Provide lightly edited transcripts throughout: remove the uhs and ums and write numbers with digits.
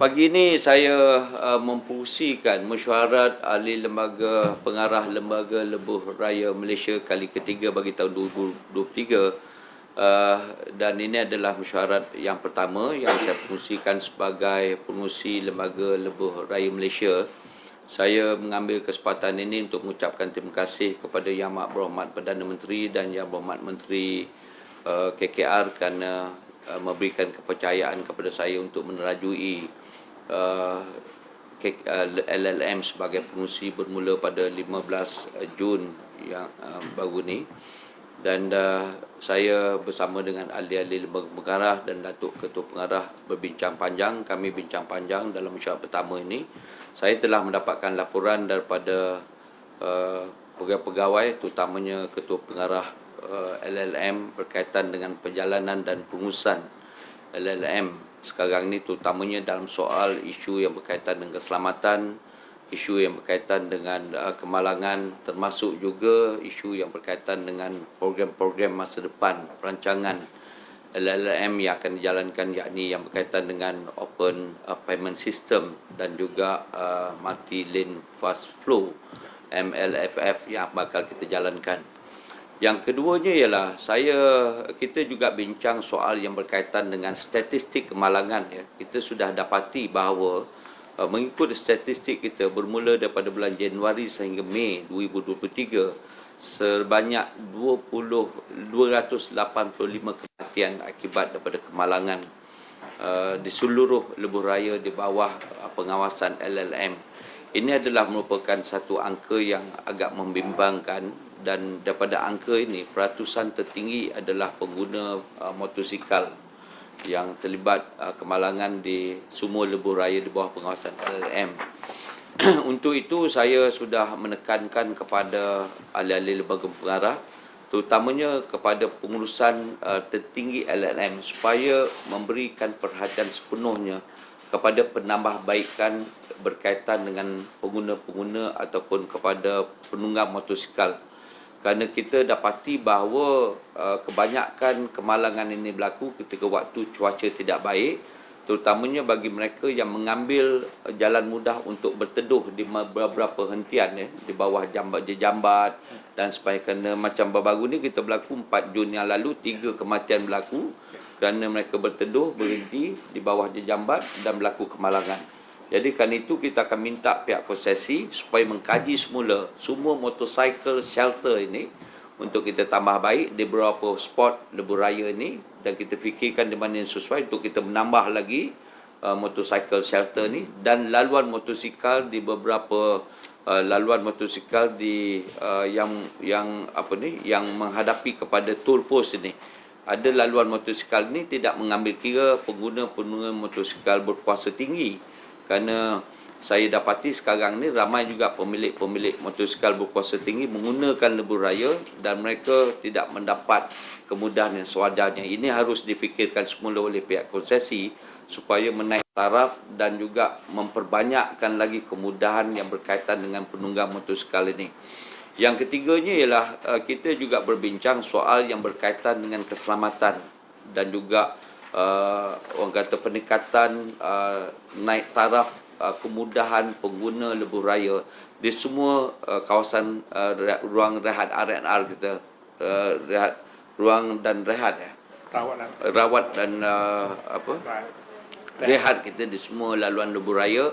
Pagi ini saya memfungsikan mesyuarat ahli lembaga pengarah Lembaga Lebuh Raya Malaysia kali ketiga bagi tahun 2023. Dan ini adalah mesyuarat yang pertama yang saya fungsikan sebagai pengurusi Lembaga Lebuh Raya Malaysia. Saya mengambil kesempatan ini untuk mengucapkan terima kasih kepada Yang Amat Berhormat Perdana Menteri dan Yang Berhormat Menteri KKR kerana memberikan kepercayaan kepada saya untuk menerajui LLM sebagai pengurusi bermula pada 15 Jun yang baru ni. Dan saya bersama dengan ahli-ahli lembaga pengarah dan Datuk Ketua Pengarah berbincang panjang. Kami bincang panjang dalam mesyuarat pertama ini. Saya telah mendapatkan laporan daripada pegawai-pegawai, terutamanya Ketua Pengarah LLM berkaitan dengan perjalanan dan pengurusan LLM sekarang ni, terutamanya dalam soal isu yang berkaitan dengan keselamatan, isu yang berkaitan dengan kemalangan, termasuk juga isu yang berkaitan dengan program-program masa depan perancangan LLM yang akan dijalankan, yakni yang berkaitan dengan Open Payment System dan juga Multi-Lane Fast Flow MLFF yang bakal kita jalankan. Yang keduanya ialah kita juga bincang soal yang berkaitan dengan statistik kemalangan. Ya. Kita sudah dapati bahawa mengikut statistik kita bermula daripada bulan Januari sehingga Mei 2023, sebanyak 285 kematian akibat daripada kemalangan di seluruh lebuh raya di bawah pengawasan LLM. Ini adalah merupakan satu angka yang agak membimbangkan, dan daripada angka ini peratusan tertinggi adalah pengguna motosikal yang terlibat kemalangan di semua lebuh raya di bawah pengawasan LLM. Untuk itu saya sudah menekankan kepada ahli-ahli lembaga pengarah, terutamanya kepada pengurusan tertinggi LLM, supaya memberikan perhatian sepenuhnya kepada penambahbaikan berkaitan dengan pengguna-pengguna ataupun kepada penunggang motosikal. Kerana kita dapati bahawa kebanyakan kemalangan ini berlaku ketika waktu cuaca tidak baik, terutamanya bagi mereka yang mengambil jalan mudah untuk berteduh di beberapa hentian, di bawah jambat dan sebagainya. Kerana macam baru-baru ni kita berlaku 4 Jun yang lalu, 3 kematian berlaku kerana mereka berteduh, berhenti di bawah jambat dan berlaku kemalangan. Jadi kerana itu kita akan minta pihak konsesi supaya mengkaji semula semua motorcycle shelter ini untuk kita tambah baik di beberapa spot lebuh raya ini, dan kita fikirkan di mana yang sesuai untuk kita menambah lagi motorcycle shelter ni, dan laluan motosikal di beberapa laluan motosikal di yang menghadapi kepada toll post ini. Ada laluan motosikal ni tidak mengambil kira pengguna-pengguna motosikal berkuasa tinggi. Kerana saya dapati sekarang ni ramai juga pemilik-pemilik motosikal berkuasa tinggi menggunakan lebuh raya dan mereka tidak mendapat kemudahan yang sewajarnya. Ini harus difikirkan semula oleh pihak konsesi supaya menaik taraf dan juga memperbanyakkan lagi kemudahan yang berkaitan dengan penunggang motosikal ini. Yang ketiganya ialah kita juga berbincang soal yang berkaitan dengan keselamatan dan juga orang kata peningkatan naik taraf kemudahan pengguna lebuh raya di semua kawasan ruang rehat R&R kita, ruang dan rehat rawat dan rehat kita di semua laluan lebuh raya,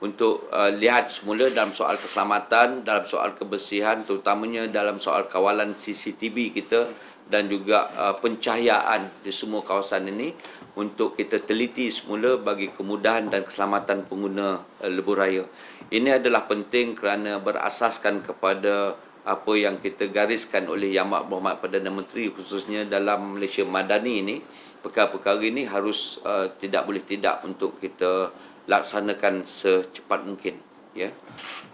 untuk lihat semula dalam soal keselamatan, dalam soal kebersihan, terutamanya dalam soal kawalan CCTV kita dan juga pencahayaan di semua kawasan ini, untuk kita teliti semula bagi kemudahan dan keselamatan pengguna lebuh raya. Ini adalah penting kerana berasaskan kepada apa yang kita gariskan oleh Yang Amat Berhormat Perdana Menteri, khususnya dalam Malaysia Madani ini. Perkara-perkara ini harus tidak boleh tidak untuk kita laksanakan secepat mungkin, ya.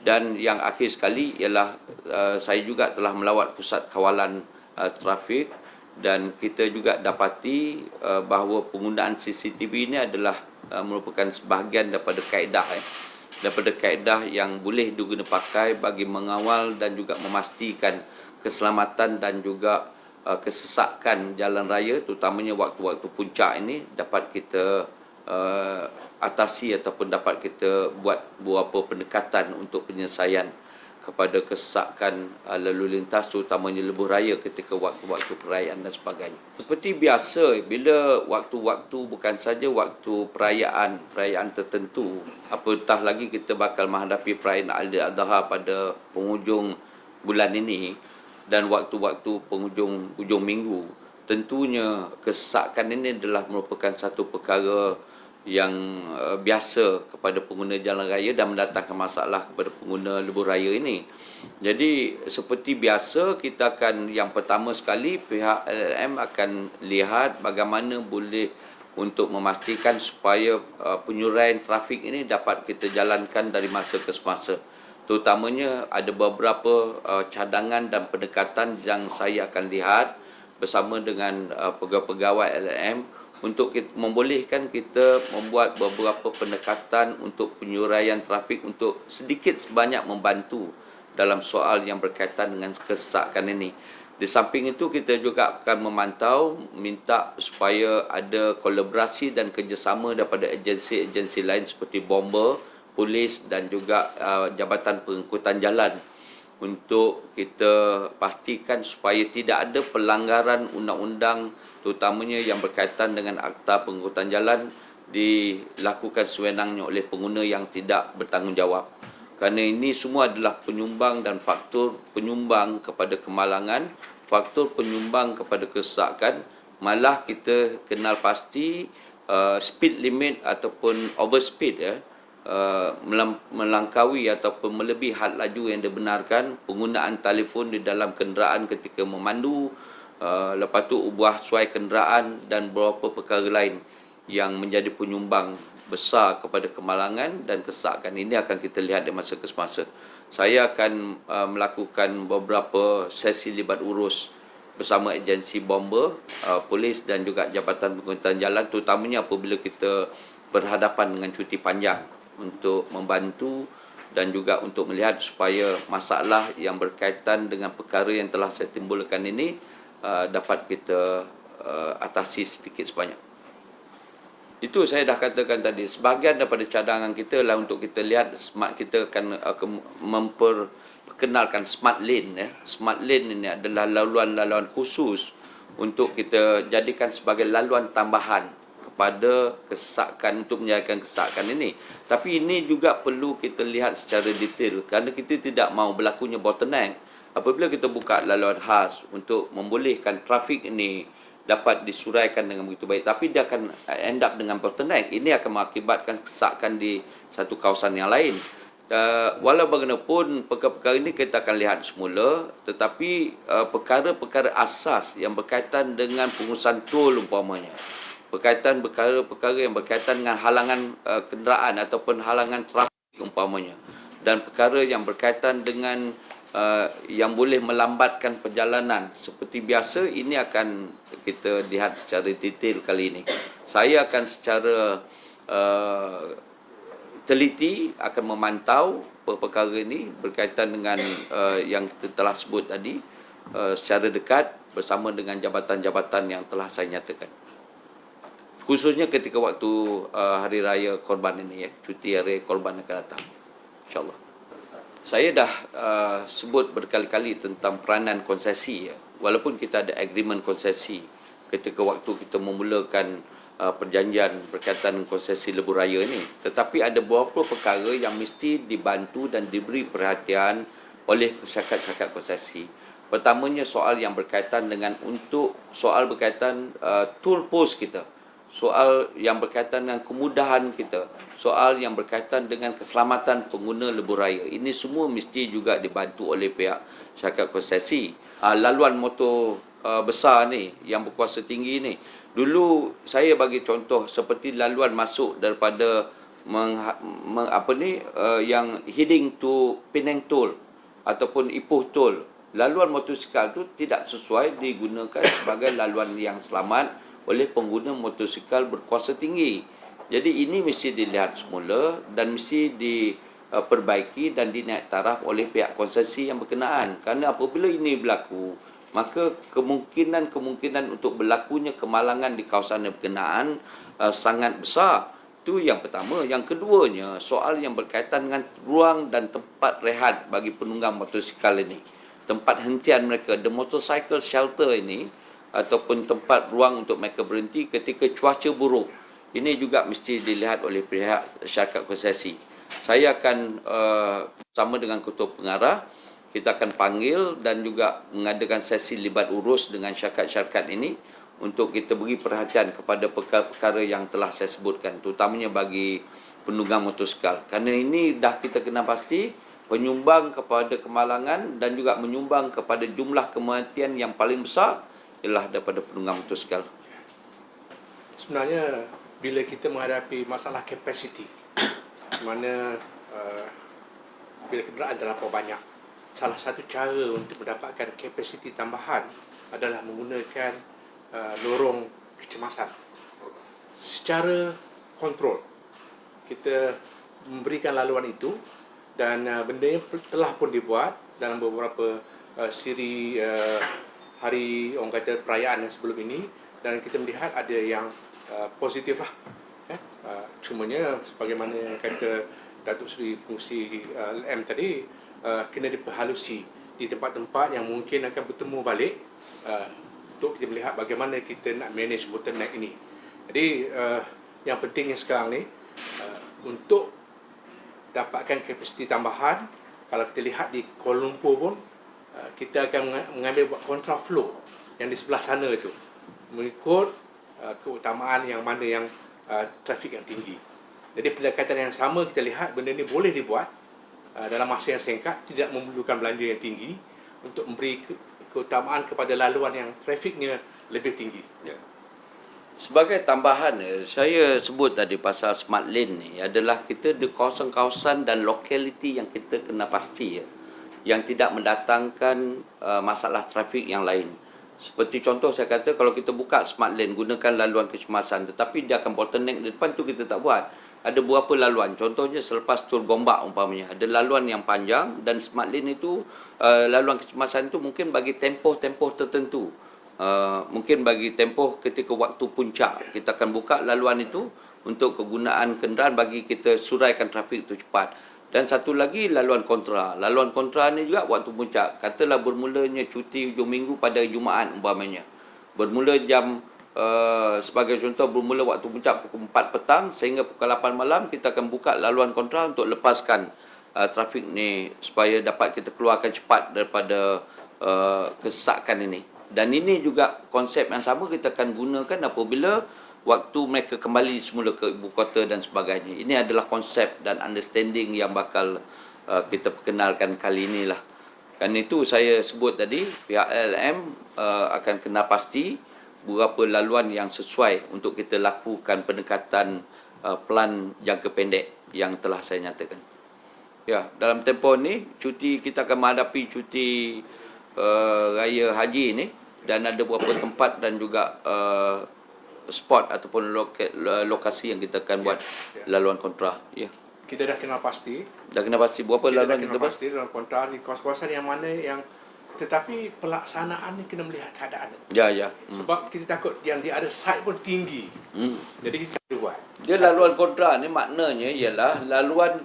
Dan yang akhir sekali ialah saya juga telah melawat pusat kawalan trafik, dan kita juga dapati bahawa penggunaan CCTV ini adalah merupakan sebahagian daripada kaedah yang boleh diguna pakai bagi mengawal dan juga memastikan keselamatan dan juga kesesakan jalan raya, terutamanya waktu-waktu puncak ini dapat kita atasi ataupun dapat kita buat beberapa pendekatan untuk penyelesaian kepada kesesakan lalu lintas terutamanya lebuh raya ketika waktu-waktu perayaan dan sebagainya. Seperti biasa, bila waktu-waktu bukan saja waktu perayaan tertentu, apatah lagi kita bakal menghadapi perayaan Aidil-Adha pada penghujung bulan ini dan waktu-waktu penghujung minggu, tentunya kesesakan ini adalah merupakan satu perkara yang biasa kepada pengguna jalan raya dan mendatangkan masalah kepada pengguna lebuh raya ini. Jadi seperti biasa kita akan, yang pertama sekali pihak LLM akan lihat bagaimana boleh untuk memastikan supaya penyuraian trafik ini dapat kita jalankan dari masa ke semasa. Terutamanya ada beberapa cadangan dan pendekatan yang saya akan lihat bersama dengan pegawai-pegawai LLM untuk membolehkan kita membuat beberapa pendekatan untuk penyuraian trafik untuk sedikit sebanyak membantu dalam soal yang berkaitan dengan kesesakan ini. Di samping itu, kita juga akan memantau, minta supaya ada kolaborasi dan kerjasama daripada agensi-agensi lain seperti bomba, polis dan juga Jabatan Pengangkutan Jalan untuk kita pastikan supaya tidak ada pelanggaran undang-undang terutamanya yang berkaitan dengan Akta Pengangkutan Jalan dilakukan sewenangnya oleh pengguna yang tidak bertanggungjawab. Kerana ini semua adalah penyumbang dan faktor penyumbang kepada kemalangan, faktor penyumbang kepada kesesakan. Malah kita kenal pasti speed limit ataupun overspeed melangkaui ataupun melebihi had laju yang dibenarkan, penggunaan telefon di dalam kenderaan ketika memandu, lepas tu ubah suai kenderaan dan beberapa perkara lain yang menjadi penyumbang besar kepada kemalangan dan kesesakan. Ini akan kita lihat di masa ke semasa. Saya akan melakukan beberapa sesi libat urus bersama agensi bomba, polis dan juga Jabatan Pengangkutan Jalan, terutamanya apabila kita berhadapan dengan cuti panjang untuk membantu dan juga untuk melihat supaya masalah yang berkaitan dengan perkara yang telah saya timbulkan ini dapat kita atasi sedikit sebanyak. Itu saya dah katakan tadi, sebahagian daripada cadangan kita lah untuk kita lihat smart, kita akan memperkenalkan smart lane. Smart lane ini adalah laluan-laluan khusus untuk kita jadikan sebagai laluan tambahan kepada kesesakan, untuk menyelesaikan kesesakan ini. Tapi ini juga perlu kita lihat secara detail kerana kita tidak mahu berlakunya bottleneck. Apabila kita buka laluan khas untuk membolehkan trafik ini dapat disuraikan dengan begitu baik, tapi dia akan end up dengan bottleneck. Ini akan mengakibatkan kesesakan di satu kawasan yang lain. Walau bagaimanapun perkara-perkara ini kita akan lihat semula, tetapi perkara-perkara asas yang berkaitan dengan pengurusan tol umpamanya, berkaitan perkara-perkara yang berkaitan dengan halangan kenderaan ataupun halangan trafik umpamanya, dan perkara yang berkaitan dengan yang boleh melambatkan perjalanan seperti biasa, ini akan kita lihat secara detail kali ini. Saya akan secara teliti akan memantau perkara ini berkaitan dengan yang kita telah sebut tadi secara dekat bersama dengan jabatan-jabatan yang telah saya nyatakan. Khususnya ketika waktu Hari Raya Korban ini, cuti Hari Korban akan datang, insyaAllah. Saya dah sebut berkali-kali tentang peranan konsesi. Walaupun kita ada agreement konsesi ketika waktu kita memulakan perjanjian berkaitan konsesi lebuh raya ini, tetapi ada beberapa perkara yang mesti dibantu dan diberi perhatian oleh syarikat-syarikat konsesi. Pertamanya soal yang berkaitan dengan soal berkaitan tool post kita, soal yang berkaitan dengan kemudahan kita, soal yang berkaitan dengan keselamatan pengguna lebuh raya. Ini semua mesti juga dibantu oleh pihak syarikat konsesi. Laluan motor besar ni, yang berkuasa tinggi ni, dulu saya bagi contoh seperti laluan masuk daripada yang heading to Penang Toll ataupun Ipoh Toll. Laluan motosikal tu tidak sesuai digunakan sebagai laluan yang selamat oleh pengguna motosikal berkuasa tinggi. Jadi ini mesti dilihat semula dan mesti diperbaiki dan dinaik taraf oleh pihak konsesi yang berkenaan. Kerana apabila ini berlaku, maka kemungkinan untuk berlakunya kemalangan di kawasan berkenaan sangat besar. Itu yang pertama. Yang keduanya, soal yang berkaitan dengan ruang dan tempat rehat bagi penunggang motosikal ini. Tempat hentian mereka, the motorcycle shelter ini, ataupun tempat ruang untuk mereka berhenti ketika cuaca buruk. Ini juga mesti dilihat oleh pihak syarikat konsesi. Saya akan bersama dengan ketua pengarah, kita akan panggil dan juga mengadakan sesi libat urus dengan syarikat-syarikat ini untuk kita beri perhatian kepada perkara-perkara yang telah saya sebutkan, terutamanya bagi penunggang motosikal. Kerana ini dah kita kena pasti penyumbang kepada kemalangan dan juga menyumbang kepada jumlah kematian yang paling besar ialah daripada penunggang motosikal. Sebenarnya bila kita menghadapi masalah kapasiti, mana bila kenderaan terlampau banyak, salah satu cara untuk mendapatkan kapasiti tambahan adalah menggunakan lorong kecemasan. Secara kontrol, kita memberikan laluan itu dan benda ini telah pun dibuat dalam beberapa siri hari orang kata perayaan yang sebelum ini, dan kita melihat ada yang positif lah. Cumanya sebagaimana yang kata Datuk Seri Pengurusi LM tadi, kena diperhalusi di tempat-tempat yang mungkin akan bertemu balik untuk kita melihat bagaimana kita nak manage bottleneck ini. Jadi yang pentingnya sekarang ni untuk dapatkan kapasiti tambahan, kalau kita lihat di Kuala Lumpur pun kita akan mengambil kontraflow yang di sebelah sana itu mengikut keutamaan yang mana yang trafik yang tinggi. Jadi pendekatan yang sama kita lihat benda ini boleh dibuat dalam masa yang singkat, tidak memerlukan belanja yang tinggi untuk memberi keutamaan kepada laluan yang trafiknya lebih tinggi. Ya. Sebagai tambahan, saya sebut tadi pasal smart lane ni adalah kita di kawasan-kawasan dan lokaliti yang kita kena pasti yang tidak mendatangkan masalah trafik yang lain. Seperti contoh saya kata, kalau kita buka smart lane, gunakan laluan kecemasan, tetapi dia akan bottleneck di depan, tu kita tak buat. Ada beberapa laluan, contohnya selepas Tol Gombak umpamanya, ada laluan yang panjang dan smart lane itu, laluan kecemasan itu mungkin bagi tempoh-tempoh tertentu. Mungkin bagi tempoh ketika waktu puncak, kita akan buka laluan itu untuk kegunaan kenderaan bagi kita suraikan trafik itu cepat. Dan satu lagi laluan kontra. Laluan kontra ni juga waktu puncak. Katalah bermulanya cuti hujung minggu pada Jumaat umpamanya. Bermula jam sebagai contoh, bermula waktu puncak pukul 4 petang sehingga pukul 8 malam, kita akan buka laluan kontra untuk lepaskan trafik ni supaya dapat kita keluarkan cepat daripada kesesakan ini. Dan ini juga konsep yang sama kita akan gunakan apabila waktu mereka kembali semula ke ibu kota dan sebagainya. Ini adalah konsep dan understanding yang bakal kita perkenalkan kali inilah. Kan itu saya sebut tadi, pihak LM akan kena pasti beberapa laluan yang sesuai untuk kita lakukan pendekatan plan jangka pendek yang telah saya nyatakan. Ya, dalam tempoh ni cuti kita akan menghadapi cuti raya haji ni, dan ada beberapa tempat dan juga spot ataupun lokasi yang kita akan buat laluan kontra. Ya. Kita dah kenal pasti. Dah kenal pasti berapa laluan kita buat? Pasti dalam kontra di kawasan yang mana yang, tetapi pelaksanaan ni kena melihat keadaan. Ya. Sebab kita takut yang di ada site pun tinggi. Jadi kita buat. Dia laluan kontra ni maknanya ialah laluan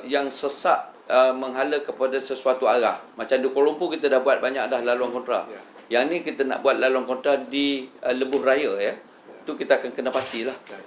yang sesak menghala kepada sesuatu arah. Macam di Kuala Lumpur kita dah buat banyak dah laluan kontra. Ya. Yang ni kita nak buat laluan kontra di Lebuh Raya ya. Tu kita akan kena pastilah.